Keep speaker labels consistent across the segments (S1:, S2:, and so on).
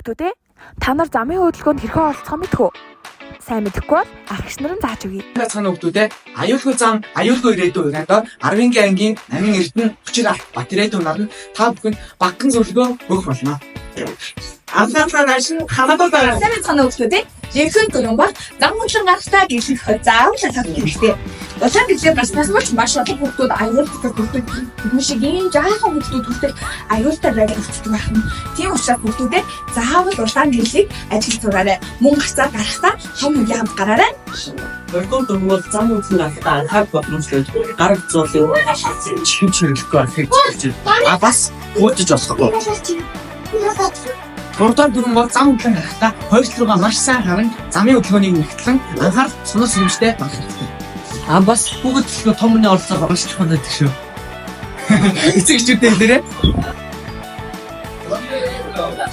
S1: Хүүхдүүдээ та нар замын хөдөлгөөнд хэрхэн оролцох мэдэх үү? Сайн мэдэхгүй бол агч нар нь зааж өгье.
S2: Цаана хүүхдүүдээ аюулгүй зам, аюулгүй ирээдүй уриалгаар 10-гийн ангийн 8 эрдэнэ хүчээр батарейд унарна та бүхэнд багахан зөвлөгөө өгөх болно. Анхаарал хамаатай
S3: сайн цаана хүүхдүүдээ ерхэн дөрөв бол зам хөдлөн гарахтаа гэлэх заавал хатах хэрэгтэй. Улаан гэлээ баснаас маш олон хүүхдүүд аюултай хүүхдүүд шиг ийм жаахан хүүхдүүд аюултай байдаг хүүхдүүд байна. Тийм учраас хүүхдүүдээ заавал улаан гэлийг ажил зураарай. Мөн гацаа гарахтаа хам үеийн хамт гараарай.
S4: Өргөн дөрвөл зам үзэн гарахтаа анхаарах боломжтой. Гараг зурлын чихэн чиглэхгүй аффект.
S2: бас үүдэж болохгүй. Гурдаар дөрвөн бол зам хөдлөн гарахтаа хойш руугаа маш сайн харан замын хөдөлгөөнийг нэгтлэн анхаарал сонор сэрэмжтэй байх хэрэгтэй.
S4: Бас бүгд төлөө том хүний оролцоог маш чухал байдаг шүү.
S2: Эцэг эхчүүдтэй хэлээрэй.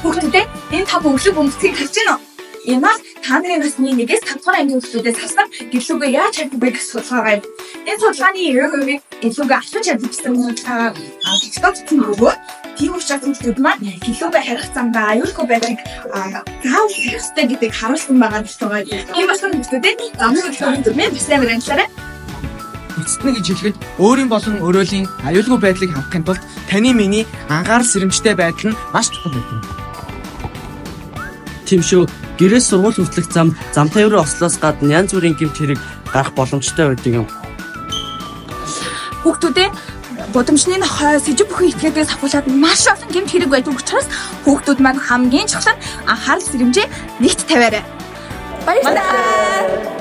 S3: Хүүхдүүдээ энэ тав өглөг өмсгийг харж байна уу? Энэ маань та нарын насны 1-ээс 5 дугаар ангийн хүүхдүүдээс хасна гэлүүгээ яаж чаддаг вэ гэж судалгаа гаргав. Энэ судалгааны 90% гэлүүгээ ахлаж чаддаг гэсэн өгөө. Тийм учраас хүүхдүүд маань гэлүүгээ харих замдаа аюулгүй байгааг заавал хэрэгтэй гэдгийг харуулсан байгаа гэж байгаа. Энэ бас хүүхдүүдэд замын хөдөлгөөний дүрмээ бас амар анхаарай.
S2: Эцэстнэ гэж хэлэхэд өөрийн болон өрөөлийн аюулгүй байдлыг хангахын тулд таны миний анхаарал сэрэмжтэй байдал нь маш чухал байдаг.
S4: Тийм шүү. Гэрээс сургууль хүртэлх зам тээврийн ослоос гадна янз бүрийн гэмт хэрэг гарах боломжтой байдаг юм.
S3: Хүүхдүүдээ бодомжны нохой сэжиг бүхэн итгээдээс авахлаад маш олон гэмт хэрэг байдаг учраас хүүхдүүд маань хамгийн чухал нь анхаарал сэрэмжээ нэгт тавиарай. Баярлалаа.